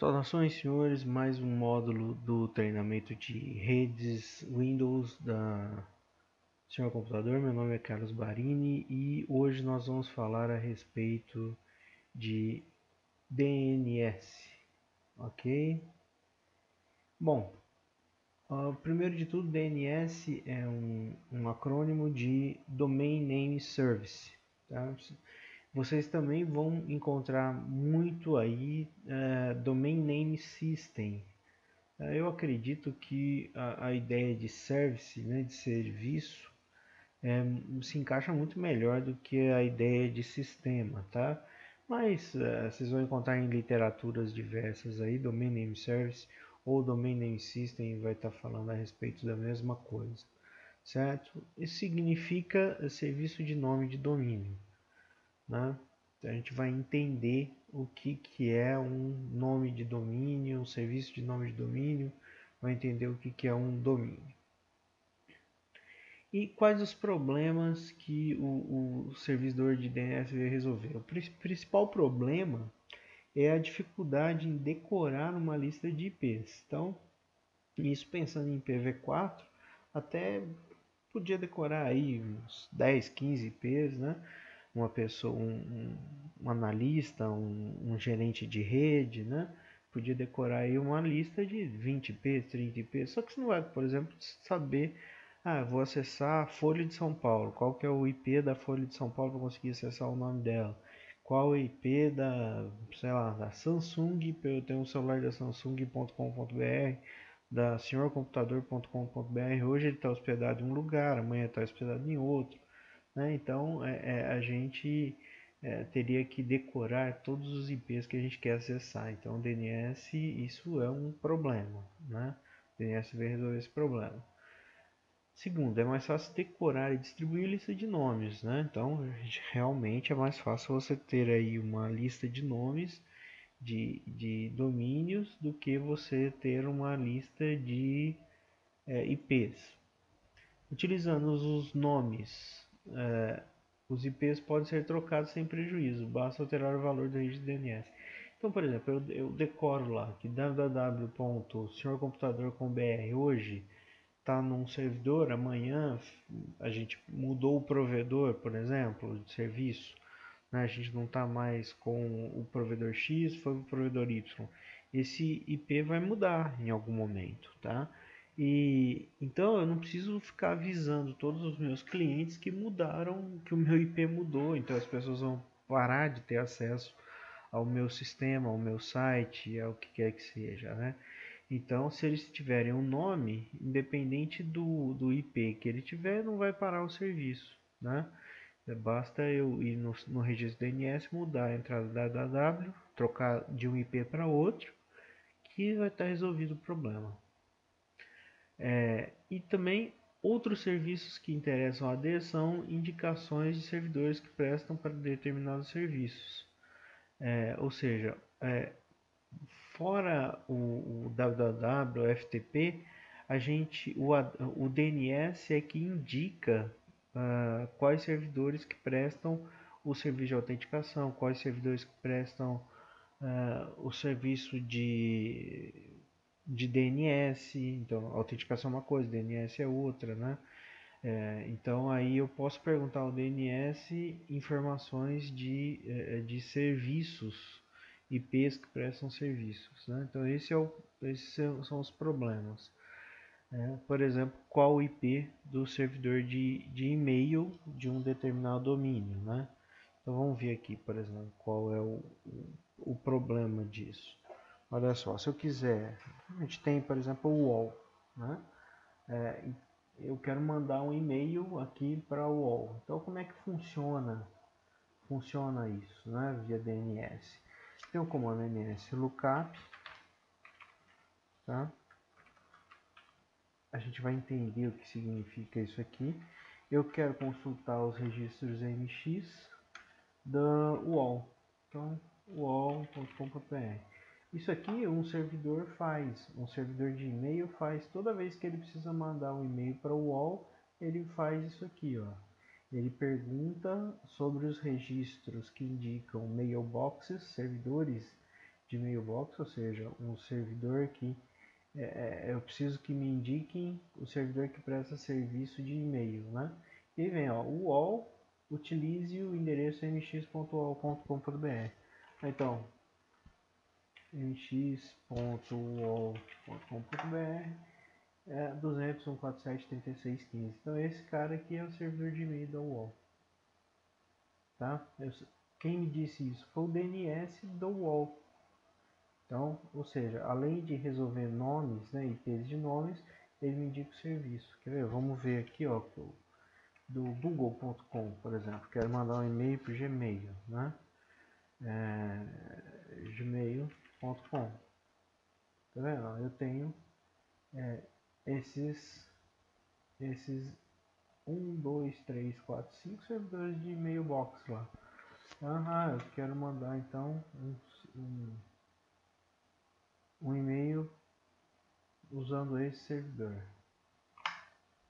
Saudações, senhores, mais um módulo do treinamento de redes Windows da Senhor Computador. Meu nome é Carlos Barini e hoje nós vamos falar a respeito de DNS, ok? Bom, primeiro de tudo, DNS é um acrônimo de Domain Name Service, tá? Vocês também vão encontrar muito aí Domain Name System. Eu acredito que a ideia de service, né, de serviço, se encaixa muito melhor do que a ideia de sistema, tá? Mas vocês vão encontrar em literaturas diversas aí, Domain Name Service ou Domain Name System vai estar falando a respeito da mesma coisa, certo? Isso significa serviço de nome de domínio, né? Então, a gente vai entender o que é um nome de domínio, um serviço de nome de domínio, vai entender o que é um domínio. E quais os problemas que o servidor de DNS vai resolver? O principal problema é a dificuldade em decorar uma lista de IPs. Então, isso pensando em IPv4, até podia decorar aí uns 10, 15 IPs, né? Uma pessoa, um analista, um gerente de rede, né? Podia decorar aí uma lista de 20 IPs, 30 IPs, só que você não vai, por exemplo, saber, vou acessar a Folha de São Paulo, qual que é o IP da Folha de São Paulo para conseguir acessar o nome dela, qual o IP da, sei lá, da Samsung, eu tenho um celular da Samsung.com.br, da senhorcomputador.com.br, hoje ele está hospedado em um lugar, amanhã está hospedado em outro, né? Então a gente teria que decorar todos os IPs que a gente quer acessar. Então o DNS isso é um problema, né? O DNS vem resolver esse problema. Segundo, é mais fácil decorar e distribuir lista de nomes, né? Então realmente é mais fácil você ter aí uma lista de nomes de domínios do que você ter uma lista de IPs. Utilizando os nomes, os IPs podem ser trocados sem prejuízo, basta alterar o valor da rede de DNS. Então, por exemplo, eu decoro lá que www.senhorcomputador.com.br hoje está num servidor, amanhã a gente mudou o provedor, por exemplo, de serviço, né? A gente não está mais com o provedor X, foi o provedor Y. Esse IP vai mudar em algum momento, tá? E então eu não preciso ficar avisando todos os meus clientes que mudaram, que o meu IP mudou, então as pessoas vão parar de ter acesso ao meu sistema, ao meu site, ao que quer que seja, né? Então, se eles tiverem um nome, independente do IP que ele tiver, não vai parar o serviço, né? Basta eu ir no registro DNS, mudar a entrada www, trocar de um IP para outro, que vai estar resolvido o problema. E também outros serviços que interessam a AD são indicações de servidores que prestam para determinados serviços. Ou seja, fora o www, o FTP, o DNS é que indica quais servidores que prestam o serviço de autenticação, quais servidores que prestam o serviço de DNS. Então, autenticação é uma coisa, DNS é outra, né? Então aí eu posso perguntar ao DNS informações de serviços, IPs que prestam serviços, né? Então esses são os problemas. Por exemplo, qual o IP do servidor de e-mail de um determinado domínio, né? Então vamos ver aqui, por exemplo, qual é o problema disso. Olha só, se eu quiser, a gente tem, por exemplo, o UOL, né? Eu quero mandar um e-mail aqui para o UOL. Então como é que funciona isso, né? Via DNS. Tem o comando ns lookup, tá? A gente vai entender o que significa isso aqui. Eu quero consultar os registros MX da UOL. Então, uol.com.br. Isso aqui um servidor faz, um servidor de e-mail faz toda vez que ele precisa mandar um e-mail para o UOL, ele faz isso aqui, ó. Ele pergunta sobre os registros que indicam mailboxes, servidores de mailbox, ou seja, um servidor que eu preciso que me indiquem o servidor que presta serviço de e-mail, né? E aí vem, ó, o UOL, utilize o endereço mx.uol.com.br. Então, mx.uol.com.br 200 147 3615. Então esse cara aqui é o servidor de e-mail da UOL, tá? Quem me disse isso foi o DNS do UOL. Então, ou seja, além de resolver nomes, né, IPs de nomes, ele me indica o serviço. Quer ver? Vamos ver aqui, ó, do google.com, por exemplo. Quero mandar um e-mail para o Gmail, né? Gmail.com. Tá vendo? Eu tenho esses 2, 3, 4, 5 servidores de mailbox lá. Eu quero mandar então um e-mail usando esse servidor.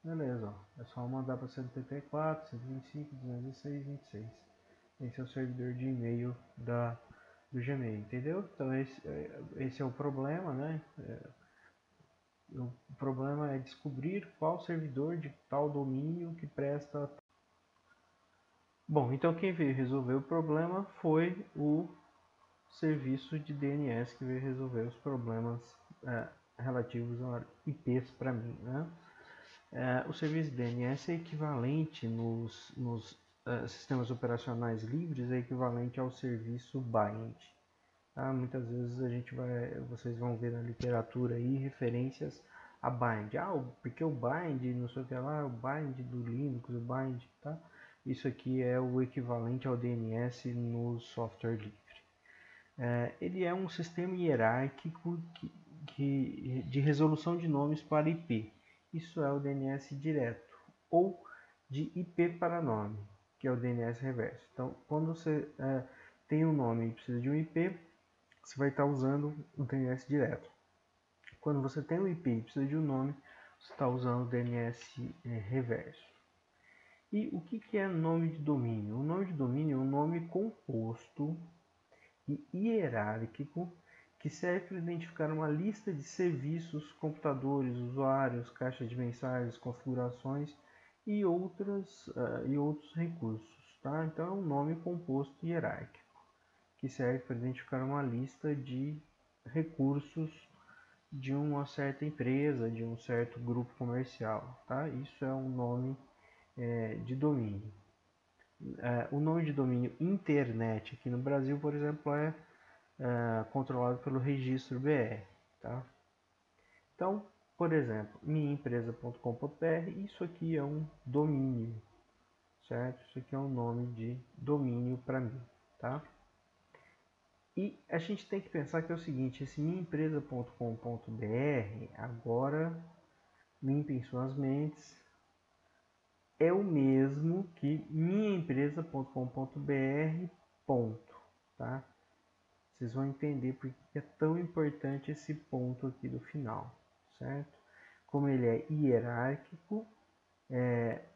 Beleza, ó. É só mandar para 134, 125, 206, 26. Esse é o servidor de e-mail do Gmail, entendeu? Então esse é o problema, né? O problema é descobrir qual servidor de tal domínio que presta. Bom, então quem veio resolver o problema foi o serviço de DNS que veio resolver os problemas relativos a IPs para mim, né? O serviço de DNS é equivalente nos sistemas operacionais livres, é equivalente ao serviço bind. Tá? Muitas vezes vocês vão ver na literatura aí referências a bind. Porque o bind, não sei o que lá, o bind do Linux, o bind, tá? Isso aqui é o equivalente ao DNS no software livre. Ele é um sistema hierárquico de resolução de nomes para IP. Isso é o DNS direto, ou de IP para nome, que é o DNS reverso. Então, quando você tem um nome e precisa de um IP, você vai estar usando o DNS direto. Quando você tem um IP e precisa de um nome, você está usando o DNS reverso. E o que é nome de domínio? O nome de domínio é um nome composto e hierárquico que serve para identificar uma lista de serviços, computadores, usuários, caixas de mensagens, configurações e outros recursos. Tá? Então é um nome composto e hierárquico que serve para identificar uma lista de recursos de uma certa empresa, de um certo grupo comercial. Tá? Isso é um nome de domínio. O nome de domínio internet aqui no Brasil, por exemplo, é controlado pelo registro BR. Tá? Então, por exemplo, minhaempresa.com.br, isso aqui é um domínio, certo? Isso aqui é um nome de domínio para mim, tá? E a gente tem que pensar que é o seguinte, esse minhaempresa.com.br, agora, limpem suas mentes, é o mesmo que minhaempresa.com.br, ponto, tá? Vocês vão entender porque é tão importante esse ponto aqui do final, certo? Como ele é hierárquico,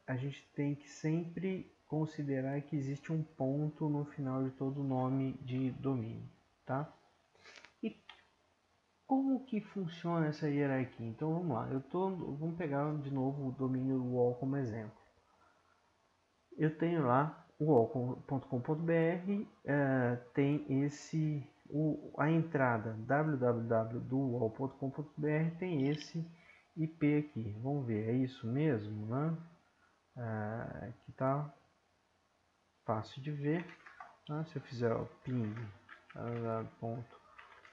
a gente tem que sempre considerar que existe um ponto no final de todo nome de domínio, tá? E como que funciona essa hierarquia? Então vamos lá, vamos pegar de novo o domínio UOL como exemplo. Eu tenho lá o uol.com.br, tem a entrada www do uol.com.br tem esse IP aqui. Vamos ver, é isso mesmo, né? Aqui tá fácil de ver. Né? Se eu fizer o ping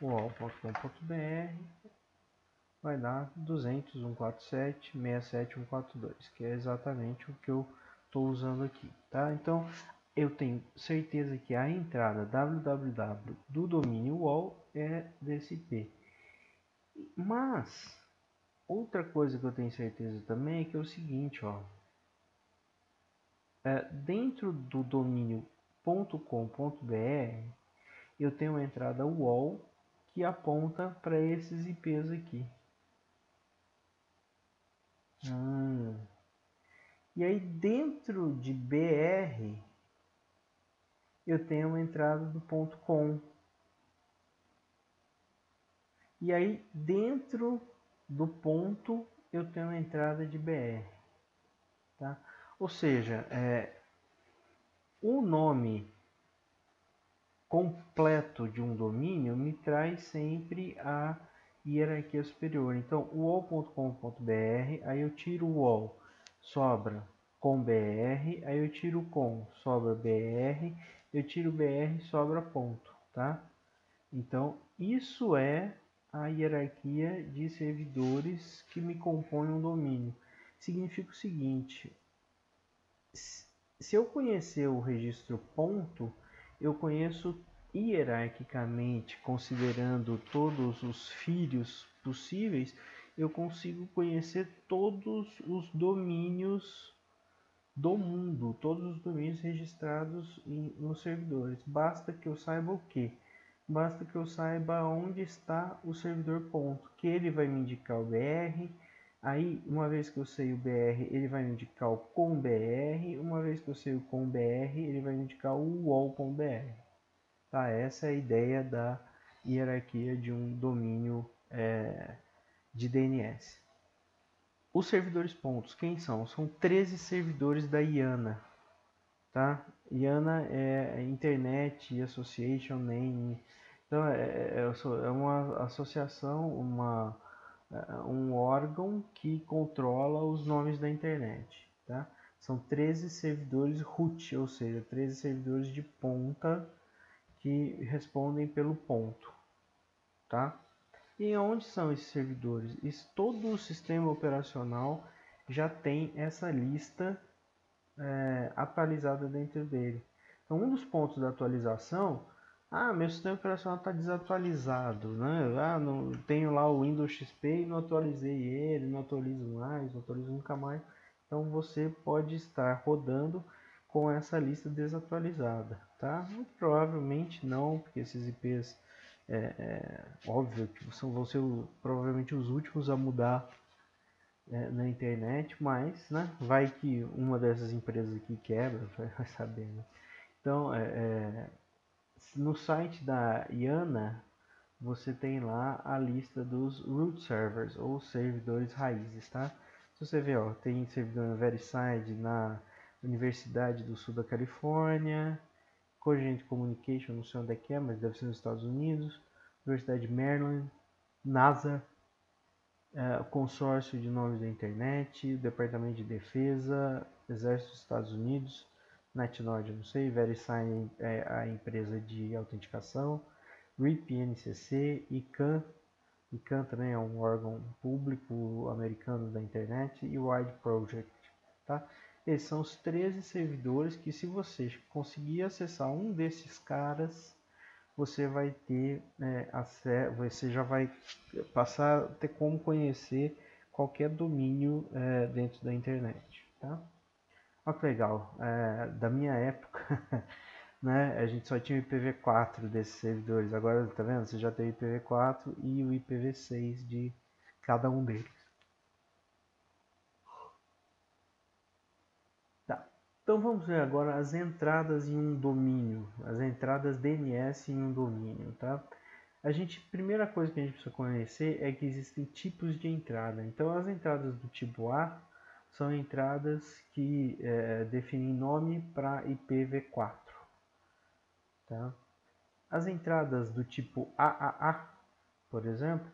www.uol.com.br, vai dar 200 147 67 142, que é exatamente o que eu estou usando aqui, tá? Então eu tenho certeza que a entrada www do domínio UOL é desse IP. Mas outra coisa que eu tenho certeza também é que é o seguinte, ó, dentro do domínio .com.br eu tenho uma entrada UOL que aponta para esses IPs aqui. E aí dentro de BR eu tenho uma entrada do .com. E aí dentro do ponto eu tenho a entrada de BR, tá? Ou seja, o nome completo de um domínio me traz sempre a hierarquia superior. Então, uol.com.br, aí eu tiro o uol, sobra com br, aí eu tiro o com, sobra br, eu tiro br, sobra ponto, tá? Então, isso é a hierarquia de servidores que me compõem um domínio. Significa o seguinte: se eu conhecer o registro ponto, eu conheço hierarquicamente, considerando todos os filhos possíveis, eu consigo conhecer todos os domínios do mundo, todos os domínios registrados nos servidores. Basta que eu saiba o que? Basta que eu saiba onde está o servidor ponto, que ele vai me indicar o BR. Aí, uma vez que eu sei o BR, ele vai me indicar o com BR. Uma vez que eu sei o com BR, ele vai me indicar o UOL com BR. Tá? Essa é a ideia da hierarquia de um domínio de DNS. Os servidores pontos, quem são? São 13 servidores da IANA. Tá? IANA é Internet Association Name. Então, é uma associação, um órgão que controla os nomes da internet. Tá? São 13 servidores root, ou seja, 13 servidores de ponta que respondem pelo ponto. Tá? E onde são esses servidores? Todo o sistema operacional já tem essa lista atualizada dentro dele. Então, um dos pontos da atualização, meu sistema operacional está desatualizado, né? Não, tenho lá o Windows XP e não atualizei ele, não atualizo mais, não atualizo nunca mais. Então, você pode estar rodando com essa lista desatualizada, tá? Muito provavelmente não, porque esses IPs, óbvio que vão ser provavelmente os últimos a mudar na internet, mas né, vai que uma dessas empresas aqui quebra, vai saber. Né? Então, no site da IANA, você tem lá a lista dos root servers, ou servidores raízes. Tá? Se você ver, ó, tem servidor na VeriSide, na Universidade do Sul da Califórnia, Cogent Communication, não sei onde é que é, mas deve ser nos Estados Unidos, Universidade de Maryland, NASA, o Consórcio de Nomes da Internet, Departamento de Defesa, Exército dos Estados Unidos, NetNord, não sei, VeriSign é a empresa de autenticação, RIP, NCC, ICANN, ICANN também é um órgão público americano da internet, e o Wide Project. Tá? Esses são os 13 servidores que, se você conseguir acessar um desses caras, você vai ter acesso, você já vai passar a ter como conhecer qualquer domínio dentro da internet. Tá? Olha que legal, da minha época, né, a gente só tinha o IPv4 desses servidores, agora tá vendo? Você já tem o IPv4 e o IPv6 de cada um deles. Tá. Então vamos ver agora as entradas em um domínio, as entradas DNS em um domínio, tá? Primeira coisa que a gente precisa conhecer é que existem tipos de entrada. Então, as entradas do tipo A são entradas que definem nome para IPv4. Tá? As entradas do tipo AAA, por exemplo,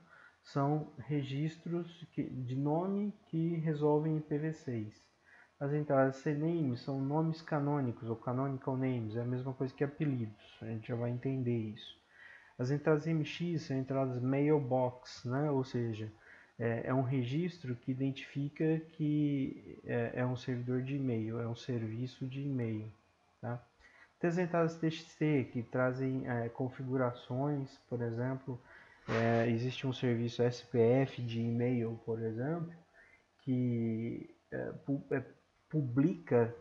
são registros de nome que resolvem IPv6. As entradas CNAME são nomes canônicos ou canonical names, é a mesma coisa que apelidos, a gente já vai entender isso. As entradas MX são entradas mailbox, né? Ou seja, é um registro que identifica que é um servidor de e-mail, é um serviço de e-mail. Tá? Tem as entradas TXT que trazem configurações, por exemplo, existe um serviço SPF de e-mail, por exemplo, que publica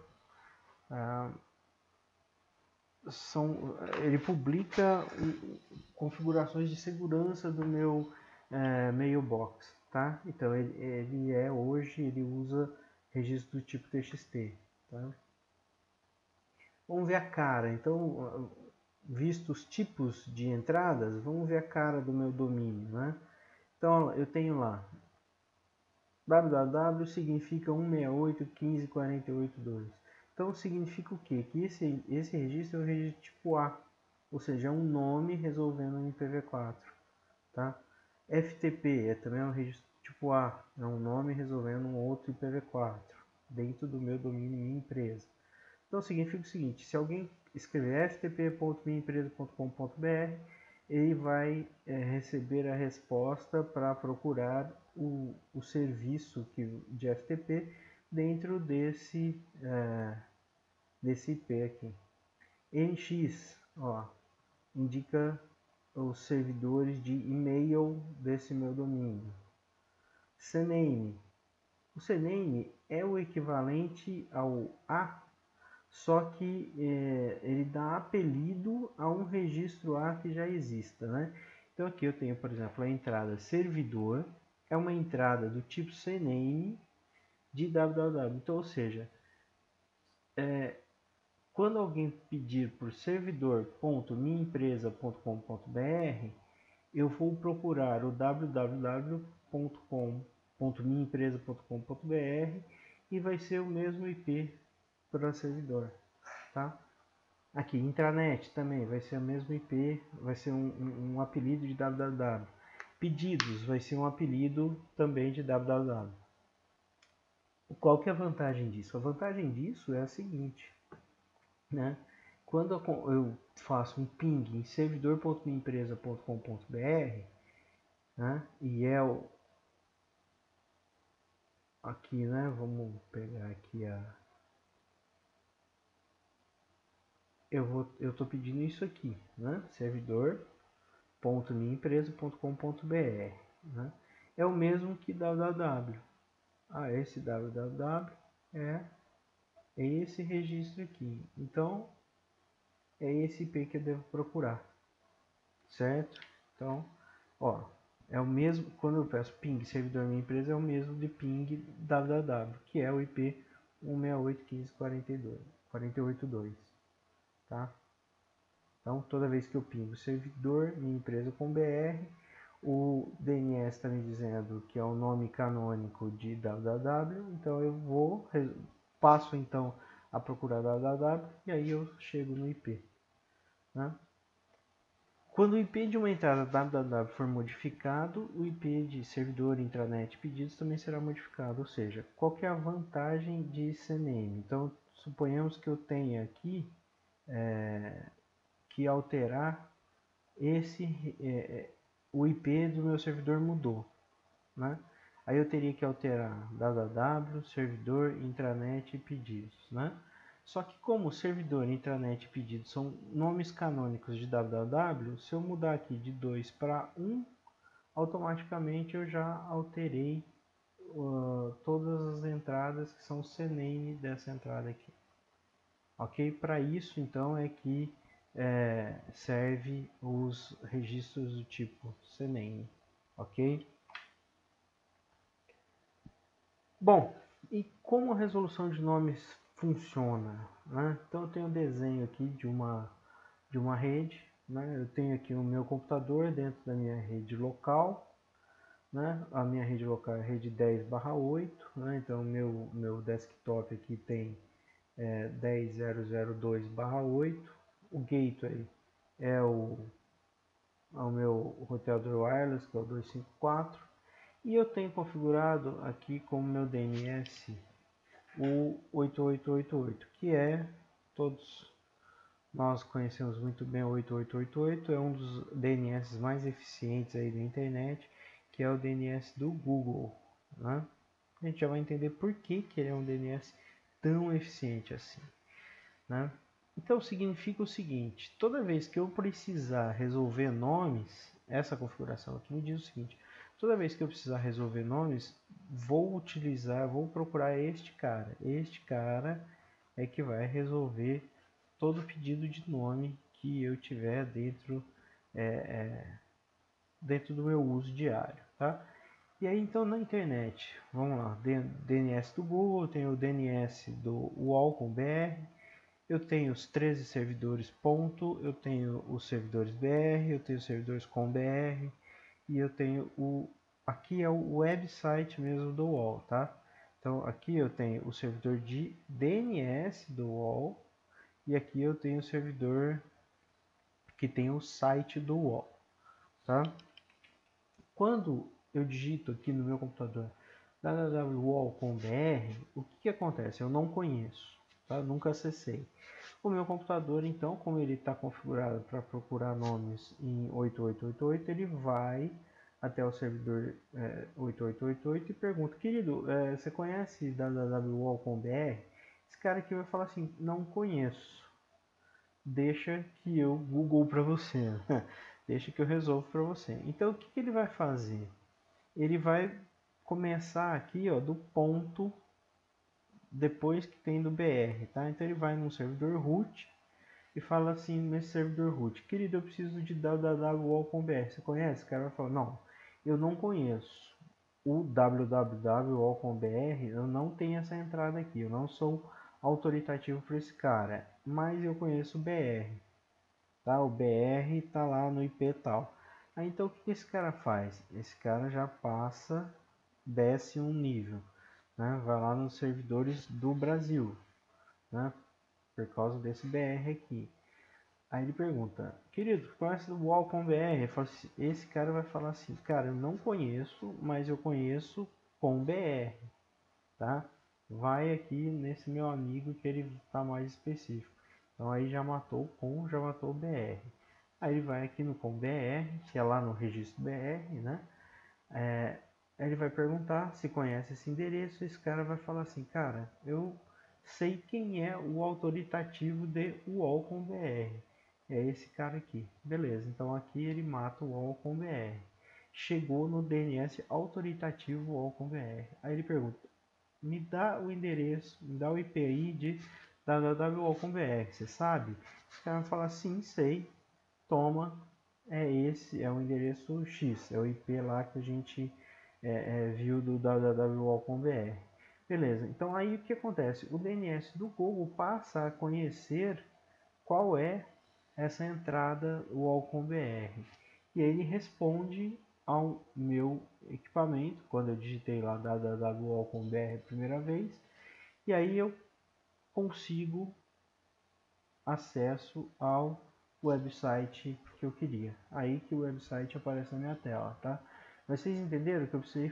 ele publica configurações de segurança do meu mailbox, tá? Então ele usa registro do tipo TXT, tá? Vamos ver a cara. Então, visto os tipos de entradas, vamos ver a cara do meu domínio, né? Então eu tenho lá www significa 168.15.48.2. Então significa o quê? Que esse registro é um registro tipo A, ou seja, é um nome resolvendo um IPv4, tá? FTP é também um registro tipo A, é um nome resolvendo um outro IPv4 dentro do meu domínio minha empresa. Então significa o seguinte: se alguém escrever ftp.minhaempresa.com.br, ele vai receber a resposta para procurar o serviço de FTP dentro desse IP aqui. NX, ó, indica os servidores de e-mail desse meu domínio. CNAME. O CNAME é o equivalente ao A, só que ele dá apelido a um registro A que já exista, né? Então aqui eu tenho, por exemplo, a entrada servidor, é uma entrada do tipo CNAME de www. Então, ou seja, quando alguém pedir por servidor.minhaempresa.com.br, eu vou procurar o www.minhaempresa.com.br e vai ser o mesmo IP para servidor, tá? Aqui, intranet também vai ser o mesmo IP, vai ser um apelido de www. Pedidos vai ser um apelido também de www. Qual que é a vantagem disso? A vantagem disso é a seguinte, né? Quando eu faço um ping em servidor.minhaempresa.com.br, né? E é aqui, né? Vamos pegar aqui eu estou pedindo isso aqui, né? Servidor.minhaempresa.com.br, né? É o mesmo que www. Esse www é esse registro aqui. Então, é esse IP que eu devo procurar, certo? Então, ó, é o mesmo, quando eu peço ping servidor minha empresa, é o mesmo de ping www, que é o IP 168.15.48.2, tá? Então, toda vez que eu pingo servidor minha empresa com BR, o DNS está me dizendo que é o nome canônico de www, então eu passo então a procurar www e aí eu chego no IP, né? Quando o IP de uma entrada www for modificado, o IP de servidor, intranet pedidos também será modificado, ou seja, qual que é a vantagem de CNAME? Então, suponhamos que eu tenha aqui que alterar o IP do meu servidor mudou, né? Aí eu teria que alterar www, servidor, intranet e pedidos, né? Só que como servidor, intranet e pedidos são nomes canônicos de www, se eu mudar aqui de 2 para 1, automaticamente eu já alterei todas as entradas que são o CNAME dessa entrada aqui. Ok? Para isso, então, é que serve os registros do tipo CNAME. Ok? Bom, e como a resolução de nomes funciona, né? Então eu tenho um desenho aqui de uma rede, né? Eu tenho aqui o meu computador dentro da minha rede local, né? A minha rede local é a rede 10/8, né? Então meu desktop aqui tem 10.0.0.2/8, o gateway é o meu roteador wireless, que é o 254, e eu tenho configurado aqui como meu DNS o 8888, que todos nós conhecemos muito bem o 8888, é um dos DNS mais eficientes aí da internet, que é o DNS do Google, né? A gente já vai entender por que ele é um DNS tão eficiente assim, né? Então significa o seguinte: toda vez que eu precisar resolver nomes, essa configuração aqui me diz o seguinte: toda vez que eu precisar resolver nomes, vou procurar este cara. Este cara é que vai resolver todo pedido de nome que eu tiver dentro do meu uso diário, tá? E aí então na internet, vamos lá, DNS do Google, eu tenho o DNS do UOL com BR, eu tenho os 13 servidores ponto, eu tenho os servidores BR, eu tenho os servidores com BR e eu tenho aqui é o website mesmo do UOL, tá? Então aqui eu tenho o servidor de DNS do UOL e aqui eu tenho o servidor que tem o site do UOL, tá? Quando eu digito aqui no meu computador www.uol.br, o que acontece? Eu não conheço, tá? Nunca acessei. O meu computador, então, como ele está configurado para procurar nomes em 8888, ele vai até o servidor 8888 e pergunta: querido, você conhece www.uol.br? Esse cara aqui vai falar assim: não conheço. Deixa que eu Google para você. Deixa que eu resolvo para você. Então, o que ele vai fazer? Ele vai começar aqui, ó, do ponto depois que tem do BR, tá? Então ele vai num servidor root e fala assim nesse servidor root: querido, eu preciso de www.uol.br. Você conhece? O cara vai falar: não, eu não conheço. O www.uol.br, eu não tenho essa entrada aqui, eu não sou autoritativo para esse cara, mas eu conheço o BR, tá? O BR tá lá no IP tal. Aí, então o que esse cara faz? Esse cara já passa, desce um nível, né? Vai lá nos servidores do Brasil, né? Por causa desse BR aqui. Aí ele pergunta: querido, conhece o UOL.br? Esse cara vai falar assim: cara, eu não conheço, mas eu conheço com BR, tá? Vai aqui nesse meu amigo que ele tá mais específico. Então aí já matou o com, já matou o BR. Aí ele vai aqui no com BR, que é lá no registro BR, né? Ele vai perguntar se conhece esse endereço. Esse cara vai falar assim: cara, eu sei quem é o autoritativo de UOL com BR. É esse cara aqui. Beleza, então aqui ele mata o UOL com BR. Chegou no DNS autoritativo UOL com BR. Aí ele pergunta: me dá o endereço, me dá o IPI de www com BR. Você sabe? Esse cara vai falar: sim, sei. Toma, é esse, é o endereço X, é o IP lá que a gente viu do www.uol.br. Beleza, então aí o que acontece? O DNS do Google passa a conhecer qual é essa entrada uol.br e aí ele responde ao meu equipamento, quando eu digitei lá www.uol.br a primeira vez, e aí eu consigo acesso ao website que eu queria. Aí que o website aparece na minha tela, tá? Mas vocês entenderam que eu precisei,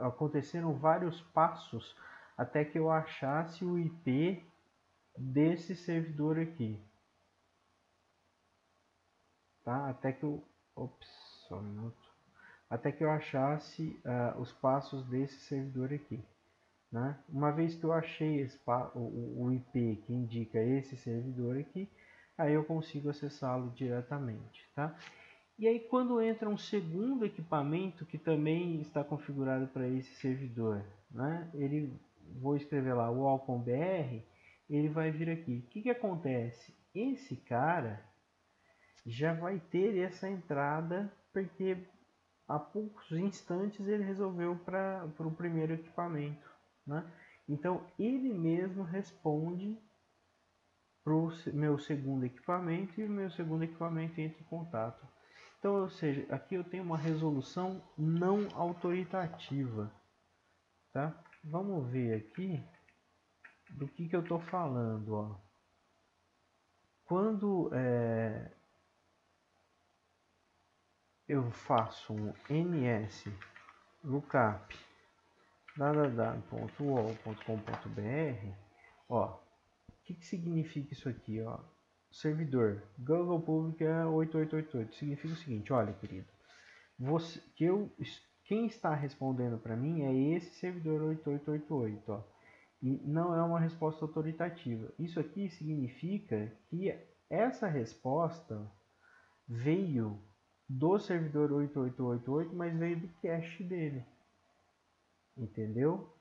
aconteceram vários passos até que eu achasse o IP desse servidor aqui, tá? Até que eu, ops, só um minuto. Até que eu achasse os passos desse servidor aqui, né? Uma vez que eu achei o IP que indica esse servidor aqui, aí eu consigo acessá-lo diretamente, tá? E aí quando entra um segundo equipamento que também está configurado para esse servidor, né? Ele, vou escrever lá o Alcom.br, ele vai vir aqui. O que acontece? Esse cara já vai ter essa entrada porque há poucos instantes ele resolveu para o primeiro equipamento, né? Então ele mesmo responde para o meu segundo equipamento e o meu segundo equipamento entra em contato. Então, ou seja, aqui eu tenho uma resolução não autoritativa, tá? Vamos ver aqui do que eu estou falando, ó. Quando eu faço um ns lookup www.uol.com.br, ó, o que significa isso aqui, ó? Servidor Google Public 8888 significa o seguinte: olha, querido, quem está respondendo para mim é esse servidor 8888, ó, e não é uma resposta autoritativa. Isso aqui significa que essa resposta veio do servidor 8888, mas veio do cache dele, entendeu?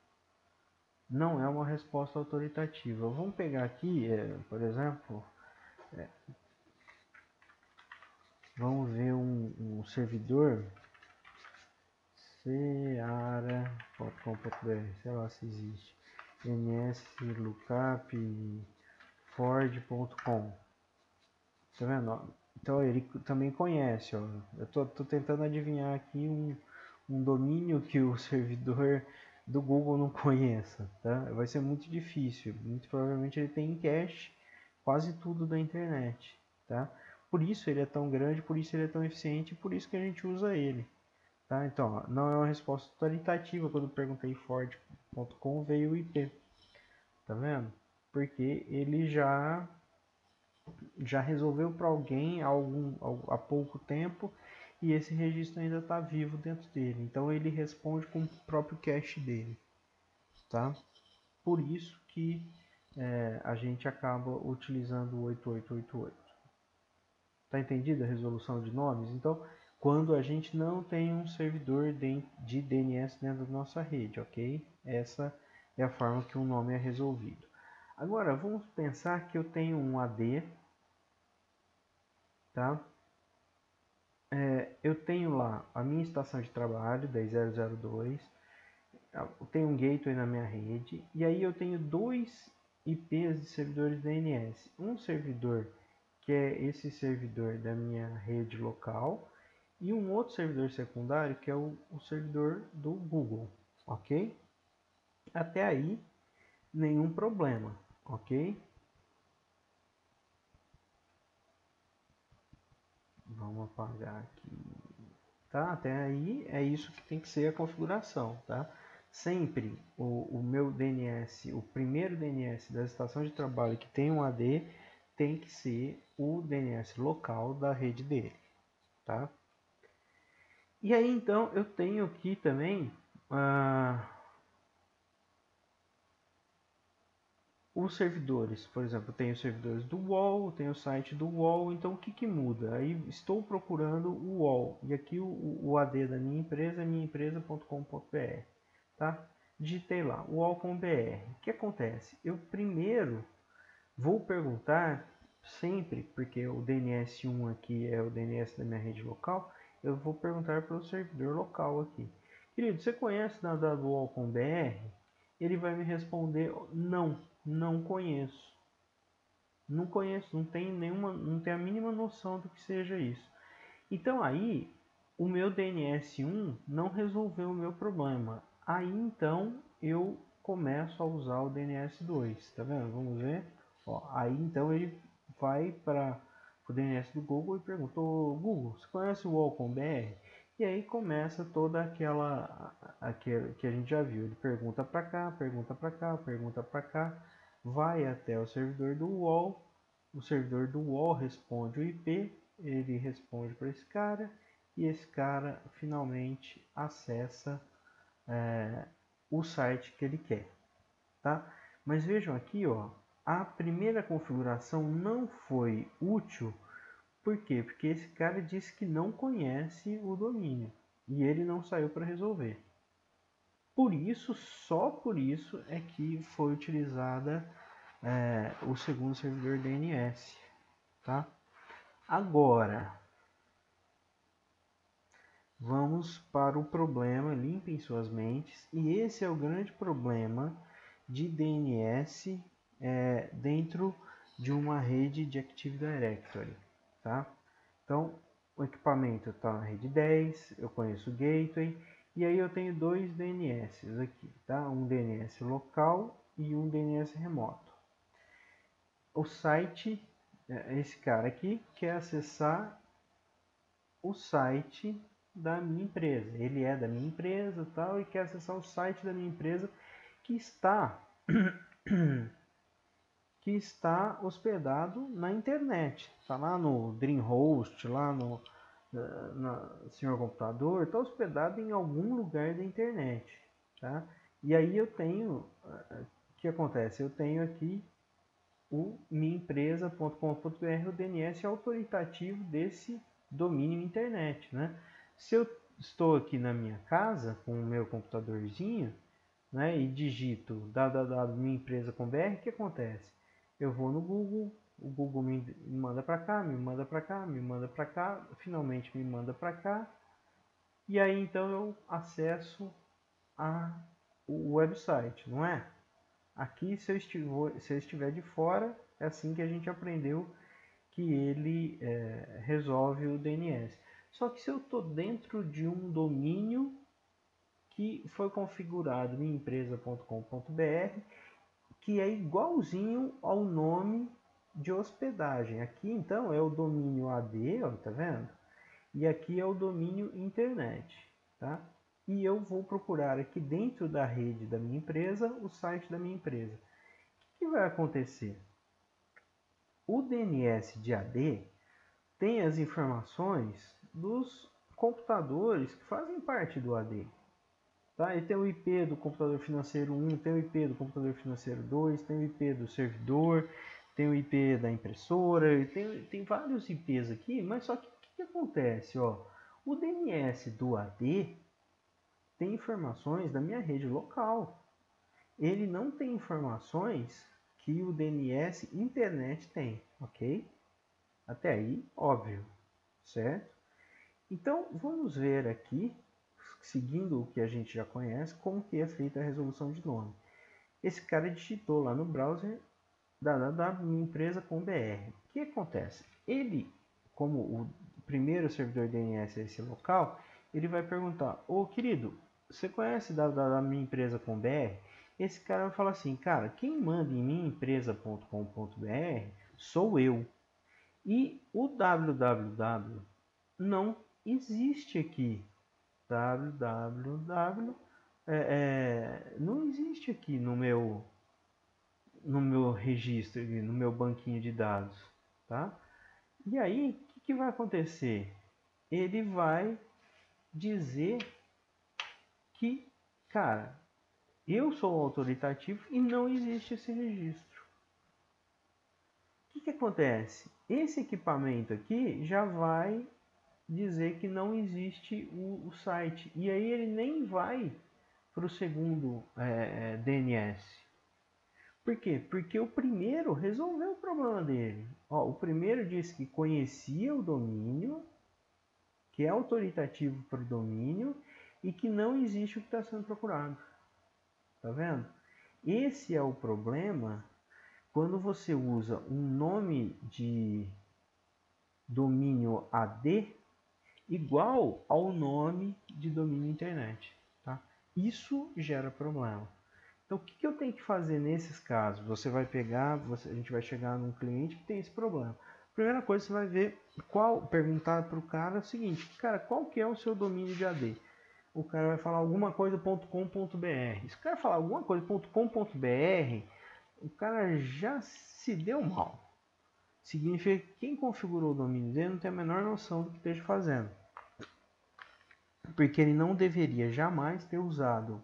Não é uma resposta autoritativa. Vamos pegar aqui, por exemplo, vamos ver um servidor seara.com.br, sei lá se existe, nslookup.ford.com, tá vendo? Então ele também conhece, ó. Eu tô tentando adivinhar aqui um domínio que o servidor do Google não conheça, tá? Vai ser muito difícil. Muito provavelmente ele tem em cache quase tudo da internet, tá? Por isso ele é tão grande, por isso ele é tão eficiente, por isso que a gente usa ele, tá? Então, ó, não é uma resposta totalitativa. Quando eu perguntei Ford.com veio o IP, tá vendo? Porque ele já resolveu para alguém há pouco tempo e esse registro ainda está vivo dentro dele. Então ele responde com o próprio cache dele, tá? Por isso que a gente acaba utilizando o 8888. Tá entendida a resolução de nomes? Então, quando a gente não tem um servidor de DNS dentro da nossa rede, ok? Essa é a forma que um nome é resolvido. Agora, vamos pensar que eu tenho um AD, tá? Eu tenho lá a minha estação de trabalho, 10.0.0.2, eu tenho um gateway na minha rede, e aí eu tenho dois IPs de servidores DNS. Um servidor que é esse servidor da minha rede local, e um outro servidor secundário que é o servidor do Google, ok? Até aí, nenhum problema, ok? Vamos apagar aqui. Tá? Até aí é isso que tem que ser a configuração, tá? Sempre o meu DNS, o primeiro DNS da estação de trabalho que tem um AD, tem que ser o DNS local da rede dele, tá? E aí então eu tenho aqui também os servidores, por exemplo, tem os servidores do UOL, tem o site do UOL, então o que muda? Aí estou procurando o UOL, e aqui o AD da minha empresa é minhaempresa.com.br, tá? Digitei lá, UOL.br. O que acontece? Eu primeiro vou perguntar sempre, porque o DNS1 aqui é o DNS da minha rede local, eu vou perguntar para o servidor local aqui. Querido, você conhece nada do UOL.br? Ele vai me responder não. Não conheço. Não conheço, não tenho nenhuma, não tenho a mínima noção do que seja isso. Então aí, o meu DNS1 não resolveu o meu problema. Aí então eu começo a usar o DNS2, tá vendo? Vamos ver. Ó, aí então ele vai para o DNS do Google e pergunta: "Ô, Google, você conhece o UOL.br?" E aí começa toda aquela que a gente já viu. Ele pergunta para cá, pergunta para cá, pergunta para cá, vai até o servidor do UOL. O servidor do UOL responde o IP, ele responde para esse cara e esse cara finalmente acessa o site que ele quer, tá? Mas vejam aqui, ó, a primeira configuração não foi útil. Por quê? Porque esse cara disse que não conhece o domínio e ele não saiu para resolver. Por isso, só por isso é que foi utilizada o segundo servidor DNS, tá? Agora, vamos para o problema, limpem suas mentes, e esse é o grande problema de DNS dentro de uma rede de Active Directory, tá? Então, o equipamento está na rede 10, eu conheço o gateway, e aí eu tenho dois DNS aqui, tá? Um DNS local e um DNS remoto. O site, esse cara aqui quer acessar o site da minha empresa. Ele é da minha empresa tal, e quer acessar o site da minha empresa que está que está hospedado na internet. Está lá no DreamHost, lá no Senhor Computador, está hospedado em algum lugar da internet. Tá? E aí eu tenho, o que acontece? Eu tenho aqui o minhaempresa.com.br, o DNS autoritativo desse domínio internet, né? Se eu estou aqui na minha casa com o meu computadorzinho, né, e digito www.minhaempresa.com.br, o que acontece? Eu vou no Google, o Google me manda para cá, me manda para cá, me manda para cá, finalmente me manda para cá, e aí então eu acesso o website, não é? Aqui, se eu estiver de fora, é assim que a gente aprendeu que ele resolve o DNS. Só que se eu estou dentro de um domínio, que foi configurado minhaempresa.com.br, que é igualzinho ao nome de hospedagem. Aqui então é o domínio AD, ó, tá vendo? E aqui é o domínio internet, tá? E eu vou procurar aqui dentro da rede da minha empresa o site da minha empresa. O que vai acontecer? O DNS de AD tem as informações dos computadores que fazem parte do AD. Tá? Ele tem o IP do computador financeiro 1, tem o IP do computador financeiro 2, tem o IP do servidor, tem o IP da impressora, tem vários IPs aqui, mas só que o que acontece? Ó? O DNS do AD tem informações da minha rede local. Ele não tem informações que o DNS internet tem, ok? Até aí, óbvio, certo? Então, vamos ver aqui, seguindo o que a gente já conhece, como que é feita a resolução de nome. Esse cara digitou lá no browser www.minhaempresa.com.br. O que acontece? Ele, como o primeiro servidor DNS é esse local, ele vai perguntar: ô querido, você conhece www.minhaempresa.com.br? Esse cara vai falar assim: cara, quem manda em minhaempresa.com.br sou eu. E o www não existe aqui. www não existe aqui no meu registro, no meu banquinho de dados, tá? E aí, o que vai acontecer? Ele vai dizer que, cara, eu sou autoritativo e não existe esse registro. O que acontece? Esse equipamento aqui já vai dizer que não existe o site. E aí ele nem vai para o segundo DNS. Por quê? Porque o primeiro resolveu o problema dele. Ó, o primeiro disse que conhecia o domínio, que é autoritativo para o domínio e que não existe o que está sendo procurado. Tá vendo? Esse é o problema quando você usa um nome de domínio AD igual ao nome de domínio internet. Tá? Isso gera problema. Então, o que eu tenho que fazer nesses casos? Você vai pegar, a gente vai chegar num cliente que tem esse problema. Primeira coisa, você vai ver perguntar para o cara o seguinte: cara, qual que é o seu domínio de AD? O cara vai falar alguma coisa .com.br. Se o cara falar alguma coisa .com.br, o cara já se deu mal. Significa que quem configurou o domínio dele não tem a menor noção do que esteja fazendo. Porque ele não deveria jamais ter usado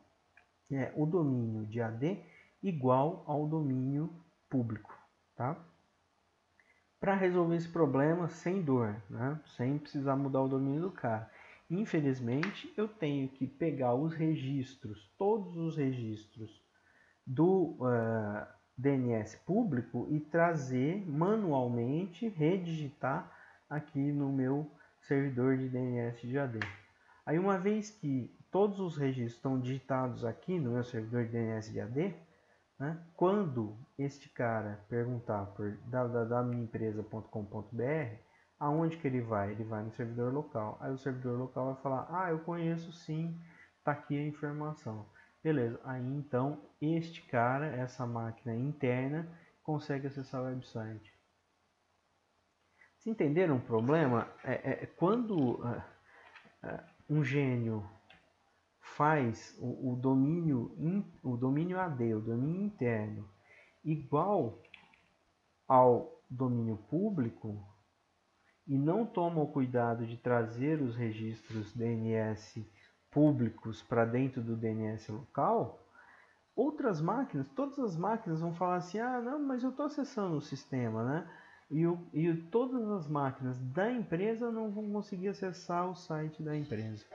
o domínio de AD igual ao domínio público, tá? Para resolver esse problema sem dor, né? Sem precisar mudar o domínio do cara. Infelizmente, eu tenho que pegar os registros, todos os registros do DNS público e trazer manualmente, redigitar aqui no meu servidor de DNS de AD. Aí, uma vez que todos os registros estão digitados aqui no meu servidor de DNS de AD, né, quando este cara perguntar por www.minhaempresa.com.br, aonde que ele vai? Ele vai no servidor local. Aí o servidor local vai falar: ah, eu conheço sim, tá aqui a informação. Beleza, aí então este cara, essa máquina interna, consegue acessar o website. Vocês entenderam o problema? Quando um gênio faz o domínio AD, o domínio interno, igual ao domínio público e não toma o cuidado de trazer os registros DNS públicos para dentro do DNS local, outras máquinas, todas as máquinas vão falar assim: ah, não, mas eu estou acessando o sistema, né? E todas as máquinas da empresa não vão conseguir acessar o site da empresa.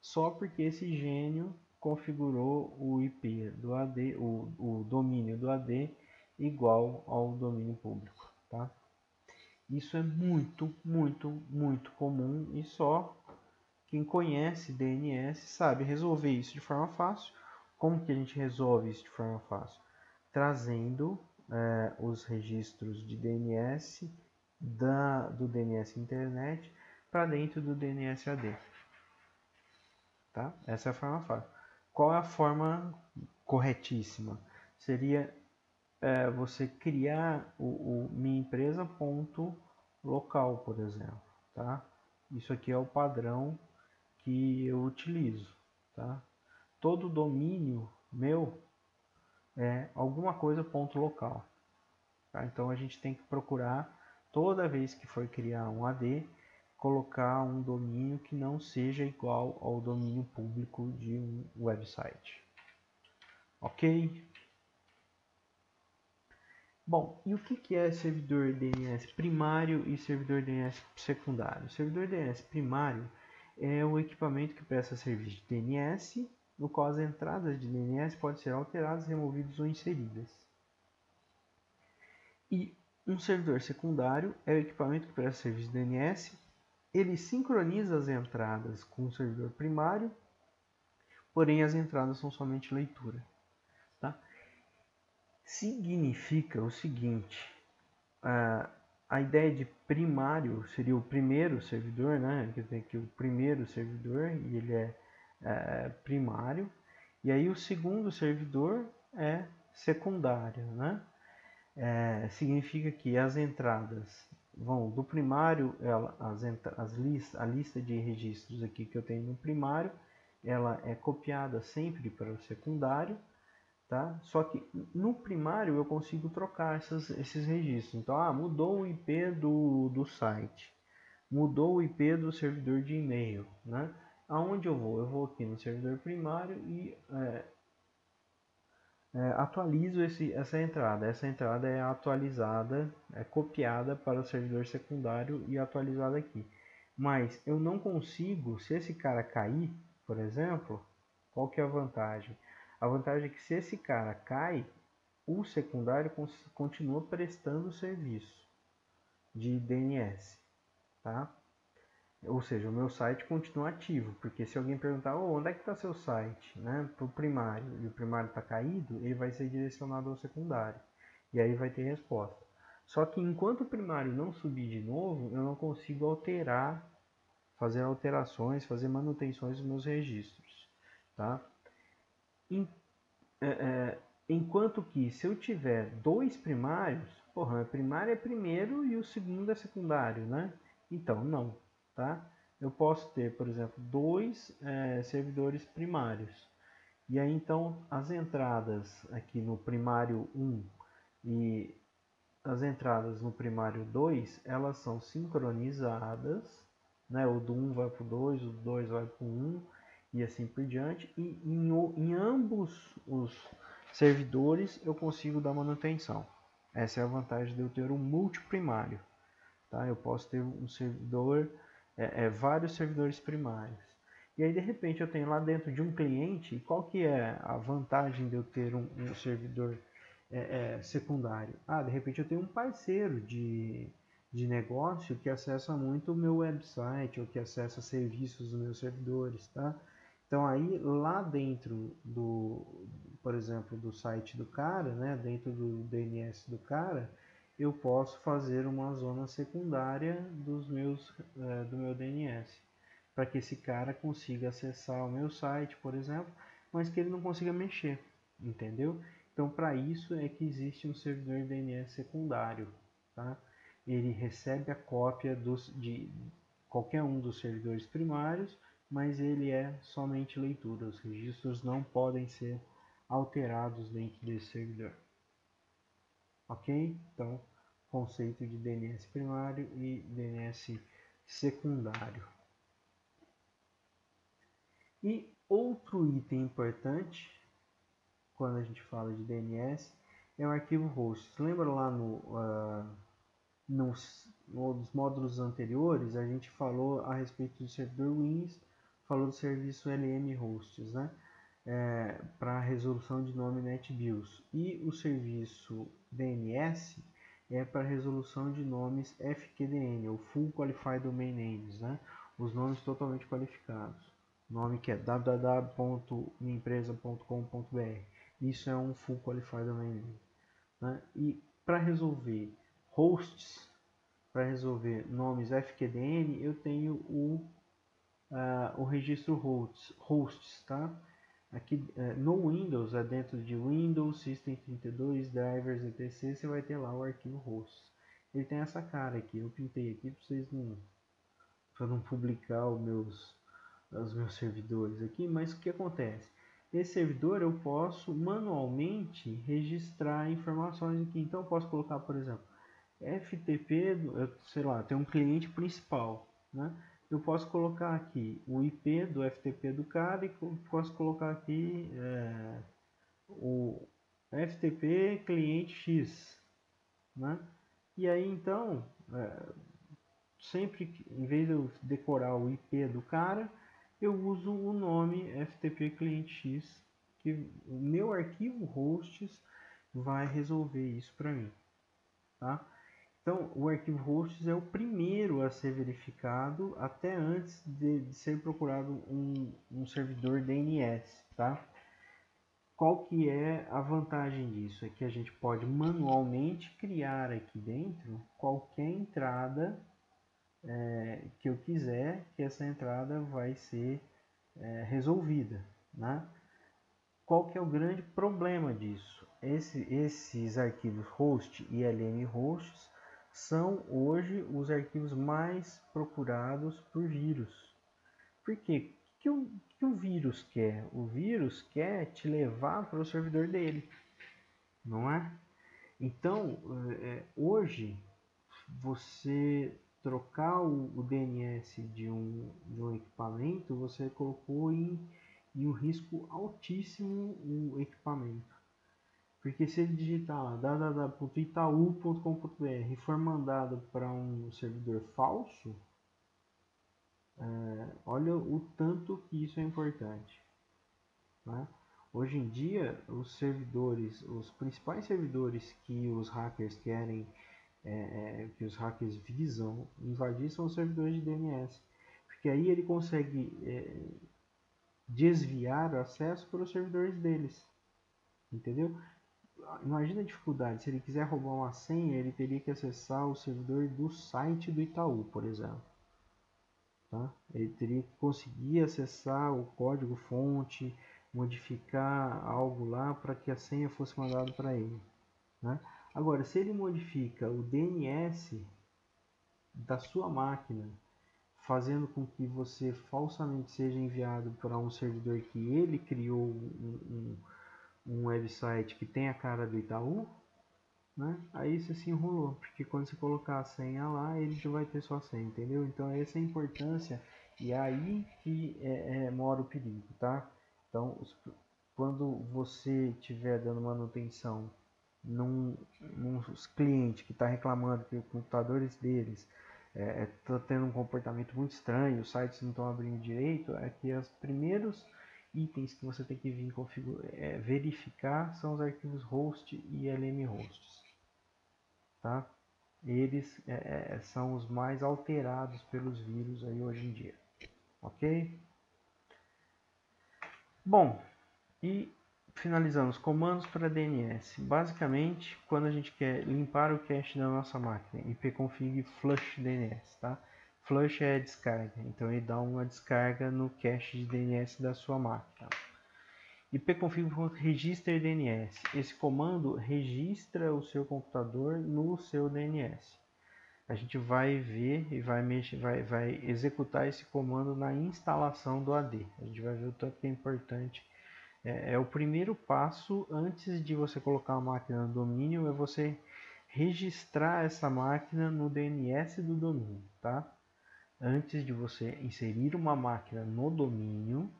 Só porque esse gênio configurou o IP do AD, o domínio do AD igual ao domínio público, tá? Isso é muito, muito, muito comum e só quem conhece DNS sabe resolver isso de forma fácil. Como que a gente resolve isso de forma fácil? Trazendo os registros de DNS do DNS internet para dentro do DNS AD. tá? Essa é a forma fácil. Qual é a forma corretíssima? Seria você criar o minha empresa ponto local, por exemplo, tá? Isso aqui é o padrão que eu utilizo, tá? Todo domínio meu é alguma coisa ponto local, tá? Então a gente tem que procurar toda vez que for criar um AD colocar um domínio que não seja igual ao domínio público de um website, ok? Bom, e o que é servidor DNS primário e servidor DNS secundário? O servidor DNS primário é o equipamento que presta serviço de DNS, no qual as entradas de DNS podem ser alteradas, removidas ou inseridas. E um servidor secundário é o equipamento que presta serviço de DNS, ele sincroniza as entradas com o servidor primário, porém as entradas são somente leitura. Tá? Significa o seguinte, a ideia de primário seria o primeiro servidor, né? Quer dizer que o primeiro servidor e ele é primário, e aí o segundo servidor é secundário, né? Significa que as entradas vão do primário, a lista de registros aqui que eu tenho no primário, ela é copiada sempre para o secundário, tá? Só que no primário eu consigo trocar esses registros. Então, mudou o IP do site, mudou o IP do servidor de e-mail, né? Aonde eu vou? Eu vou aqui no servidor primário e atualizo essa entrada. Essa entrada é atualizada, é copiada para o servidor secundário e atualizada aqui. Mas eu não consigo, se esse cara cair, por exemplo, qual que é a vantagem? A vantagem é que se esse cara cai, o secundário continua prestando serviço de DNS, tá? Ou seja, o meu site continua ativo, porque se alguém perguntar onde é que está seu site, né, para o primário, e o primário está caído, ele vai ser direcionado ao secundário, e aí vai ter resposta. Só que enquanto o primário não subir de novo, eu não consigo alterar, fazer alterações, fazer manutenções dos meus registros, tá? Enquanto que se eu tiver dois primários, porra, o primário é primeiro e o segundo é secundário, né? Então, não, tá? Eu posso ter, por exemplo, dois servidores primários. E aí, então, as entradas aqui no primário 1 e as entradas no primário 2, elas são sincronizadas, né? O do 1 vai para o 2, o do 2 vai para o 1 e assim por diante. E em ambos os servidores eu consigo dar manutenção. Essa é a vantagem de eu ter um multiprimário. Tá? Eu posso ter um servidor, vários servidores primários. E aí de repente eu tenho lá dentro de um cliente, qual que é a vantagem de eu ter um servidor secundário? De repente eu tenho um parceiro de negócio que acessa muito o meu website ou que acessa serviços dos meus servidores, tá? Então aí lá dentro por exemplo, do site do cara, né, dentro do DNS do cara, eu posso fazer uma zona secundária do meu DNS, para que esse cara consiga acessar o meu site, por exemplo, mas que ele não consiga mexer, entendeu? Então, para isso é que existe um servidor DNS secundário, tá? Ele recebe a cópia de qualquer um dos servidores primários, mas ele é somente leitura. Os registros não podem ser alterados dentro desse servidor. Ok? Então, conceito de DNS primário e DNS secundário. E outro item importante quando a gente fala de DNS é o arquivo host. Lembra lá nos módulos anteriores a gente falou a respeito do servidor Wins, falou do serviço LM Hosts, né? Para resolução de nome NetBIOS, e o serviço DNS é para resolução de nomes FQDN, ou Full Qualified Domain Names, né? Os nomes totalmente qualificados. Nome que é www.minhaempresa.com.br. Isso é um Full Qualified Domain Name, né? E para resolver hosts, para resolver nomes FQDN, eu tenho o o registro hosts, tá? Aqui no Windows, dentro de Windows, System32, drivers, etc, você vai ter lá o arquivo hosts. Ele tem essa cara aqui, eu pintei aqui para vocês não publicar os meus servidores aqui, mas o que acontece? Esse servidor eu posso manualmente registrar informações aqui, então eu posso colocar, por exemplo, FTP, sei lá, tem um cliente principal, né? Eu posso colocar aqui o IP do FTP do cara e posso colocar aqui o FTP cliente X, né? E aí então, sempre que, em vez de eu decorar o IP do cara, eu uso o nome FTP cliente X, que o meu arquivo hosts vai resolver isso para mim, tá? Então, o arquivo hosts é o primeiro a ser verificado até antes de ser procurado um servidor DNS, tá? Qual que é a vantagem disso? É que a gente pode manualmente criar aqui dentro qualquer entrada que eu quiser, que essa entrada vai ser resolvida, né? Qual que é o grande problema disso? Esses arquivos host e LM hosts são hoje os arquivos mais procurados por vírus. Por quê? O que o vírus quer? O vírus quer te levar para o servidor dele, não é? Então, hoje, você trocar o DNS de um equipamento, você colocou em um risco altíssimo o equipamento. Porque se ele digitar lá www.itaú.com.br e for mandado para um servidor falso, olha o tanto que isso é importante, né? Hoje em dia, os principais servidores que os hackers querem, que os hackers visam invadir são os servidores de DNS, porque aí ele consegue desviar o acesso para os servidores deles, entendeu? Imagina a dificuldade, se ele quiser roubar uma senha, ele teria que acessar o servidor do site do Itaú, por exemplo. Tá? Ele teria que conseguir acessar o código fonte, modificar algo lá para que a senha fosse mandada para ele, né? Agora, se ele modifica o DNS da sua máquina, fazendo com que você falsamente seja enviado para um servidor que ele criou um website que tem a cara do Itaú, né? Aí você se enrolou, porque quando você colocar a senha lá, ele já vai ter sua senha, entendeu? Então essa é a importância e é aí que mora o perigo, tá? Então, quando você estiver dando manutenção num cliente que está reclamando que os computadores deles estão tendo um comportamento muito estranho, os sites não estão abrindo direito, é que os primeiros itens que você tem que vir verificar são os arquivos host e LM hosts, tá? Eles são os mais alterados pelos vírus aí hoje em dia, ok? Bom, e finalizamos comandos para DNS. Basicamente, quando a gente quer limpar o cache da nossa máquina, ipconfig flush DNS, tá? Flush é descarga, então ele dá uma descarga no cache de DNS da sua máquina. ipconfig.register DNS. Esse comando registra o seu computador no seu DNS. A gente vai ver e vai executar esse comando na instalação do AD. A gente vai ver o tanto que é importante. É o primeiro passo antes de você colocar a máquina no domínio, é você registrar essa máquina no DNS do domínio, tá? Antes de você inserir uma máquina no domínio,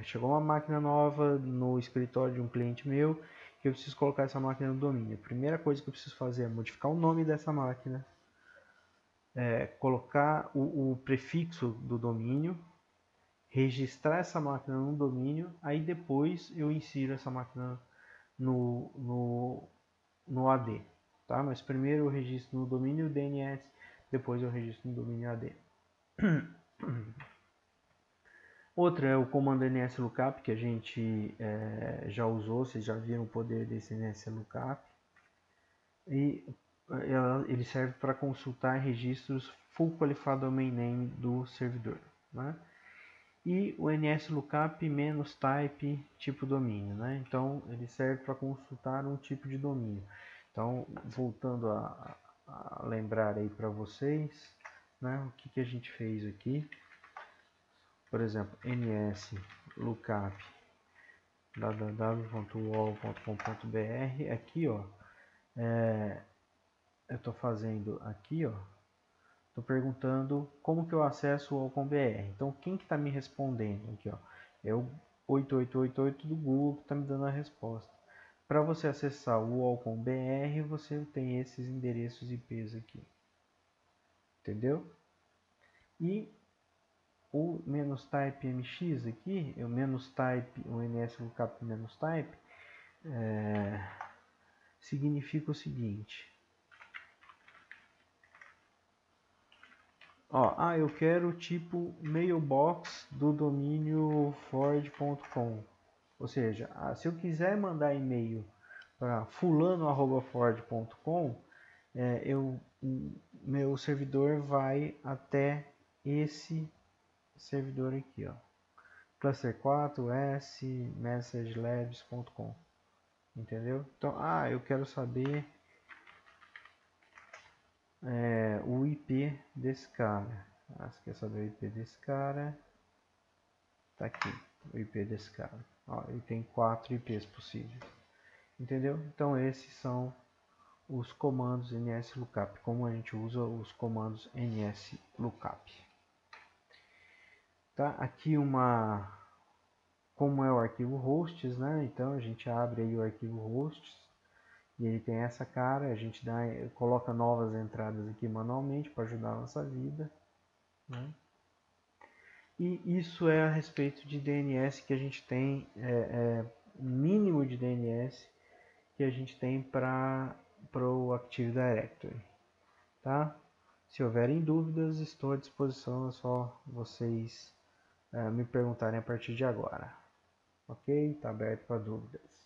chegou uma máquina nova no escritório de um cliente meu, que eu preciso colocar essa máquina no domínio. A primeira coisa que eu preciso fazer é modificar o nome dessa máquina, colocar o prefixo do domínio, registrar essa máquina no domínio, aí depois eu insiro essa máquina no AD, tá? Mas primeiro eu registro no domínio DNS, depois eu registro no domínio AD. Outra é o comando nslookup, que a gente já usou, vocês já viram o poder desse nslookup. E ele serve para consultar registros full qualified domain name do servidor, né? e o NSLOOKUP-type tipo domínio, né? Então ele serve para consultar um tipo de domínio. Então, voltando a lembrar aí para vocês, né, o que a gente fez aqui. Por exemplo, NSLOOKUP www.uol.com.br. Aqui, ó, eu estou fazendo aqui, ó, estou perguntando como que eu acesso o UOL.br. Então, quem que está me respondendo aqui, ó, é o 8888 do Google que está me dando a resposta. Para você acessar o UOL.br, você tem esses endereços IPs aqui, entendeu? E o "-type mx" aqui, o "-type", o NSLOOKUP "-type", significa o seguinte. Ó, eu quero o tipo mailbox do domínio ford.com. Ou seja, se eu quiser mandar e-mail para fulano@ford.com, meu servidor vai até esse servidor aqui, ó, cluster4s messagelabs.com, entendeu? Então, eu quero saber o IP desse cara. Você quer saber o IP desse cara? Tá aqui, o IP desse cara. Ó, ele tem 4 IPs possíveis, entendeu? Então esses são os comandos NSLOOKUP, como a gente usa os comandos NSLOOKUP. Tá? Aqui como é o arquivo hosts, né? Então a gente abre aí o arquivo hosts e ele tem essa cara, a gente coloca novas entradas aqui manualmente para ajudar a nossa vida, né? E isso é a respeito de DNS que a gente tem, mínimo de DNS que a gente tem para o Active Directory, tá? Se houverem dúvidas, estou à disposição, é só vocês me perguntarem a partir de agora, ok? Está aberto para dúvidas.